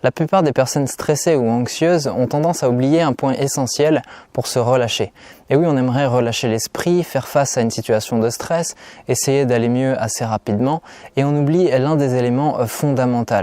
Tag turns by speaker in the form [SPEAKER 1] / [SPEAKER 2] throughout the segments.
[SPEAKER 1] La plupart des personnes stressées ou anxieuses ont tendance à oublier un point essentiel pour se relâcher. Et oui, on aimerait relâcher l'esprit, faire face à une situation de stress, essayer d'aller mieux assez rapidement, et on oublie l'un des éléments fondamentaux.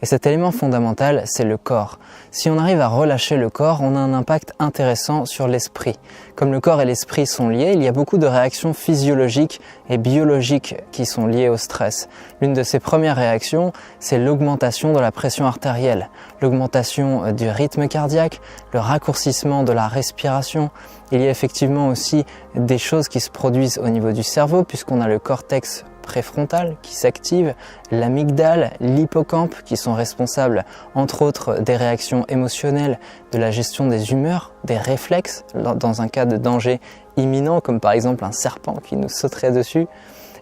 [SPEAKER 1] Et cet élément fondamental, c'est le corps. Si on arrive à relâcher le corps, on a un impact intéressant sur l'esprit. Comme le corps et l'esprit sont liés, il y a beaucoup de réactions physiologiques et biologiques qui sont liées au stress. L'une de ces premières réactions, c'est l'augmentation de la pression artérielle, l'augmentation du rythme cardiaque, le raccourcissement de la respiration. Il y a effectivement aussi des choses qui se produisent au niveau du cerveau puisqu'on a le cortex préfrontal qui s'active, l'amygdale, l'hippocampe qui sont responsables entre autres des réactions émotionnelles, de la gestion des humeurs, des réflexes dans un cas de danger imminent comme par exemple un serpent qui nous sauterait dessus.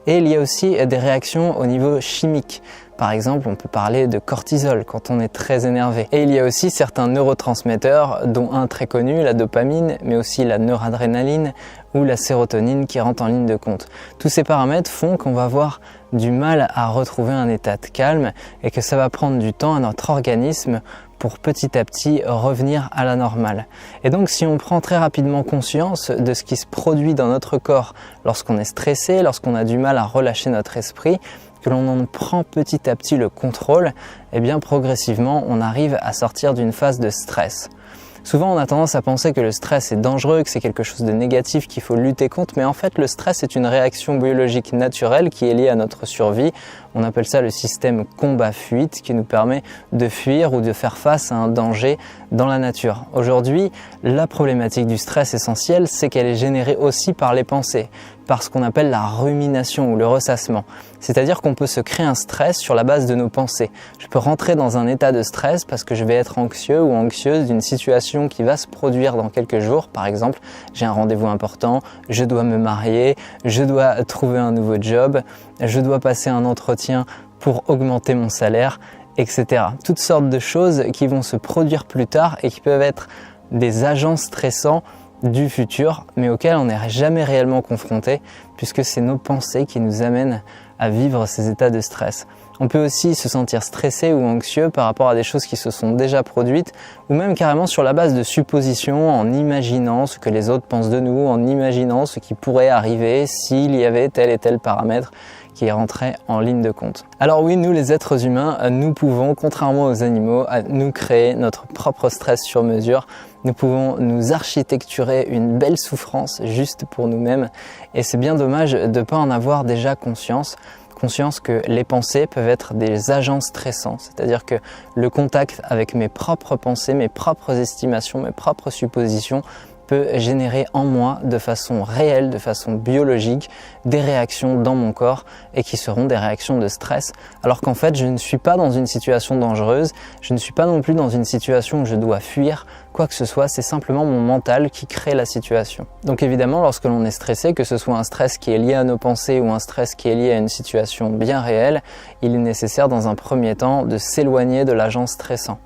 [SPEAKER 1] Et il y a aussi des réactions au niveau chimique. Par exemple, on peut parler de cortisol quand on est très énervé. Et il y a aussi certains neurotransmetteurs, dont un très connu, la dopamine, mais aussi la noradrénaline ou la sérotonine qui rentrent en ligne de compte. Tous ces paramètres font qu'on va avoir du mal à retrouver un état de calme et que ça va prendre du temps à notre organisme pour petit à petit revenir à la normale. Et donc si on prend très rapidement conscience de ce qui se produit dans notre corps lorsqu'on est stressé, lorsqu'on a du mal à relâcher notre esprit, que l'on en prend petit à petit le contrôle, eh bien progressivement on arrive à sortir d'une phase de stress. Souvent on a tendance à penser que le stress est dangereux, que c'est quelque chose de négatif qu'il faut lutter contre, mais en fait le stress est une réaction biologique naturelle qui est liée à notre survie. On appelle ça le système combat-fuite qui nous permet de fuir ou de faire face à un danger dans la nature. Aujourd'hui, la problématique du stress essentielle, c'est qu'elle est générée aussi par les pensées, par ce qu'on appelle la rumination ou le ressassement. C'est-à-dire qu'on peut se créer un stress sur la base de nos pensées. Je peux rentrer dans un état de stress parce que je vais être anxieux ou anxieuse d'une situation qui va se produire dans quelques jours. Par exemple, j'ai un rendez-vous important, je dois me marier, je dois trouver un nouveau job, je dois passer un entretien pour augmenter mon salaire, etc. Toutes sortes de choses qui vont se produire plus tard et qui peuvent être des agents stressants du futur, mais auxquels on n'est jamais réellement confronté, puisque c'est nos pensées qui nous amènent à vivre ces états de stress. On peut aussi se sentir stressé ou anxieux par rapport à des choses qui se sont déjà produites, ou même carrément sur la base de suppositions, en imaginant ce que les autres pensent de nous, en imaginant ce qui pourrait arriver s'il y avait tel et tel paramètre qui rentrait en ligne de compte. Alors oui, nous les êtres humains, nous pouvons, contrairement aux animaux, nous créer notre propre stress sur mesure. Nous pouvons nous architecturer une belle souffrance juste pour nous-mêmes et c'est bien dommage de ne pas en avoir déjà conscience que les pensées peuvent être des agents stressants, c'est-à-dire que le contact avec mes propres pensées, mes propres estimations, mes propres suppositions peut générer en moi de façon réelle, de façon biologique, des réactions dans mon corps et qui seront des réactions de stress. Alors qu'en fait, je ne suis pas dans une situation dangereuse, je ne suis pas non plus dans une situation où je dois fuir, quoi que ce soit, c'est simplement mon mental qui crée la situation. Donc évidemment, lorsque l'on est stressé, que ce soit un stress qui est lié à nos pensées ou un stress qui est lié à une situation bien réelle, il est nécessaire dans un premier temps de s'éloigner de l'agent stressant.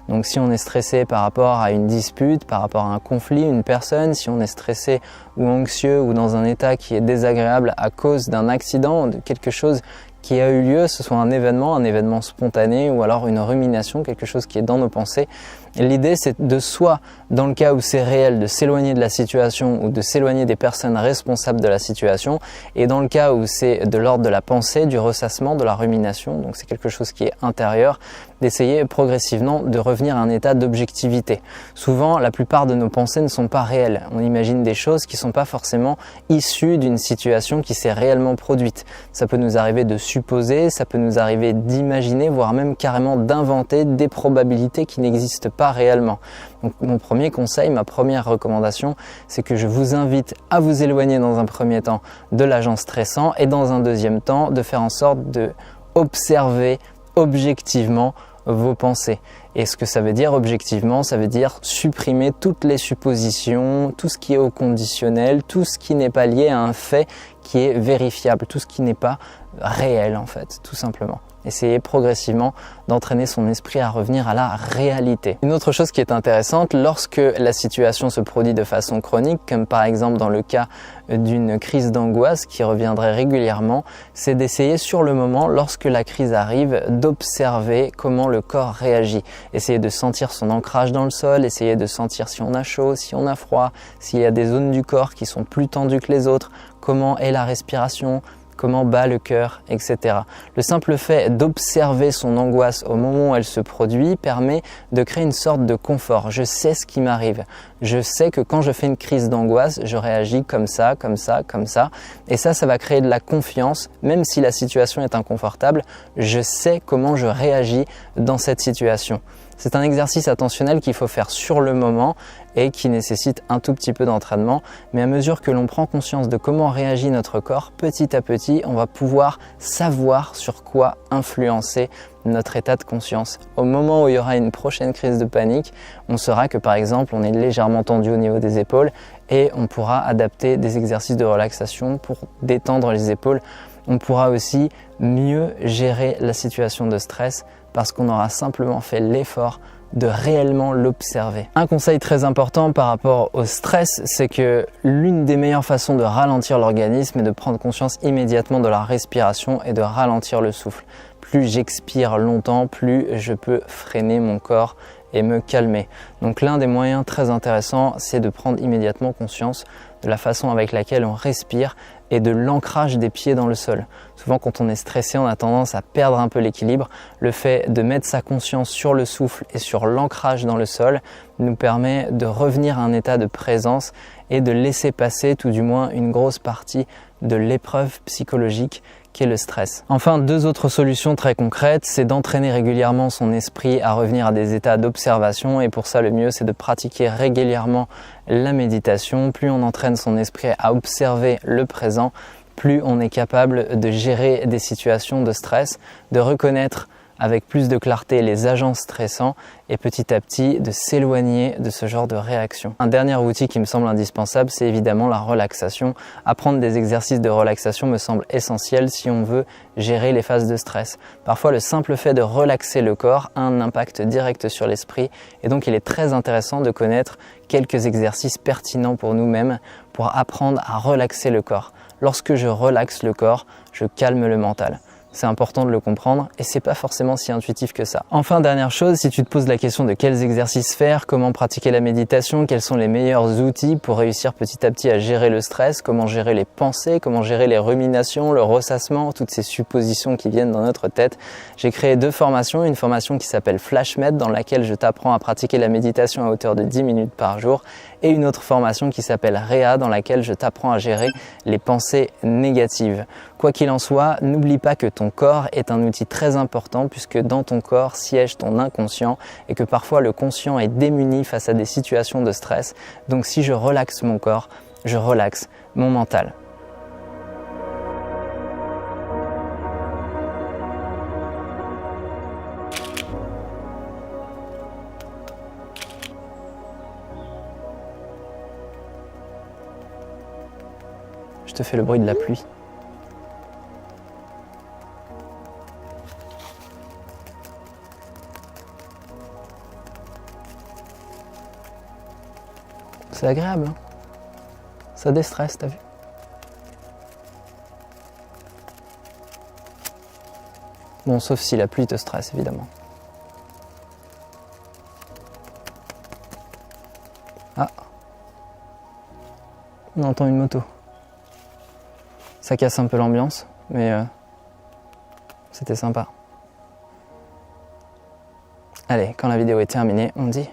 [SPEAKER 1] Donc si on est stressé par rapport à une dispute, par rapport à un conflit, une personne, si on est stressé ou anxieux ou dans un état qui est désagréable à cause d'un accident, de quelque chose qui a eu lieu, ce soit un événement spontané ou alors une rumination, quelque chose qui est dans nos pensées. L'idée c'est de soit, dans le cas où c'est réel, de s'éloigner de la situation ou de s'éloigner des personnes responsables de la situation, et dans le cas où c'est de l'ordre de la pensée, du ressassement, de la rumination, donc c'est quelque chose qui est intérieur, d'essayer progressivement de revenir à un état d'objectivité. Souvent, la plupart de nos pensées ne sont pas réelles. On imagine des choses qui ne sont pas forcément issues d'une situation qui s'est réellement produite. Ça peut nous arriver de supposer, ça peut nous arriver d'imaginer, voire même carrément d'inventer des probabilités qui n'existent pas réellement. Donc mon premier conseil, ma première recommandation, c'est que je vous invite à vous éloigner dans un premier temps de l'agent stressant et dans un deuxième temps de faire en sorte de observer objectivement vos pensées. Et ce que ça veut dire objectivement, ça veut dire supprimer toutes les suppositions, tout ce qui est au conditionnel, tout ce qui n'est pas lié à un fait qui est vérifiable, tout ce qui n'est pas réel en fait, tout simplement. essayer progressivement d'entraîner son esprit à revenir à la réalité. Une autre chose qui est intéressante, lorsque la situation se produit de façon chronique, comme par exemple dans le cas d'une crise d'angoisse qui reviendrait régulièrement, c'est d'essayer sur le moment, lorsque la crise arrive, d'observer comment le corps réagit. Essayer de sentir son ancrage dans le sol, essayer de sentir si on a chaud, si on a froid, s'il y a des zones du corps qui sont plus tendues que les autres, comment est la respiration, comment bat le cœur, etc. Le simple fait d'observer son angoisse au moment où elle se produit permet de créer une sorte de confort. Je sais ce qui m'arrive. Je sais que quand je fais une crise d'angoisse, je réagis comme ça, comme ça, comme ça. Et ça va créer de la confiance. Même si la situation est inconfortable, je sais comment je réagis dans cette situation. C'est un exercice attentionnel qu'il faut faire sur le moment et qui nécessite un tout petit peu d'entraînement. Mais à mesure que l'on prend conscience de comment réagit notre corps, petit à petit, on va pouvoir savoir sur quoi influencer notre état de conscience. Au moment où il y aura une prochaine crise de panique, on saura que par exemple, on est légèrement tendu au niveau des épaules et on pourra adapter des exercices de relaxation pour détendre les épaules. On pourra aussi mieux gérer la situation de stress parce qu'on aura simplement fait l'effort de réellement l'observer. Un conseil très important par rapport au stress, c'est que l'une des meilleures façons de ralentir l'organisme est de prendre conscience immédiatement de la respiration et de ralentir le souffle. Plus j'expire longtemps, plus je peux freiner mon corps et me calmer. Donc l'un des moyens très intéressants, c'est de prendre immédiatement conscience de la façon avec laquelle on respire et de l'ancrage des pieds dans le sol. Souvent quand on est stressé, on a tendance à perdre un peu l'équilibre. Le fait de mettre sa conscience sur le souffle et sur l'ancrage dans le sol nous permet de revenir à un état de présence et de laisser passer tout du moins une grosse partie de l'épreuve psychologique qu'est le stress. Enfin, deux autres solutions très concrètes, c'est d'entraîner régulièrement son esprit à revenir à des états d'observation et pour ça le mieux c'est de pratiquer régulièrement la méditation. Plus on entraîne son esprit à observer le présent, plus on est capable de gérer des situations de stress, de reconnaître avec plus de clarté les agents stressants et petit à petit de s'éloigner de ce genre de réaction. Un dernier outil qui me semble indispensable, c'est évidemment la relaxation. Apprendre des exercices de relaxation me semble essentiel si on veut gérer les phases de stress. Parfois, le simple fait de relaxer le corps a un impact direct sur l'esprit et donc il est très intéressant de connaître quelques exercices pertinents pour nous-mêmes pour apprendre à relaxer le corps. Lorsque je relaxe le corps, je calme le mental. C'est important de le comprendre et c'est pas forcément si intuitif que ça. Enfin, dernière chose, si tu te poses la question de quels exercices faire, comment pratiquer la méditation, quels sont les meilleurs outils pour réussir petit à petit à gérer le stress, comment gérer les pensées, comment gérer les ruminations, le ressassement, toutes ces suppositions qui viennent dans notre tête, j'ai créé deux formations. Une formation qui s'appelle FlashMed dans laquelle je t'apprends à pratiquer la méditation à hauteur de 10 minutes par jour et une autre formation qui s'appelle Réa dans laquelle je t'apprends à gérer les pensées négatives. Quoi qu'il en soit, n'oublie pas que ton corps est un outil très important puisque dans ton corps siège ton inconscient et que parfois le conscient est démuni face à des situations de stress. Donc si je relaxe mon corps, je relaxe mon mental. Je te fais le bruit de la pluie. C'est agréable, hein? Ça déstresse, t'as vu? Bon, sauf si la pluie te stresse, évidemment. Ah, on entend une moto. Ça casse un peu l'ambiance, mais c'était sympa. Allez, quand la vidéo est terminée, on dit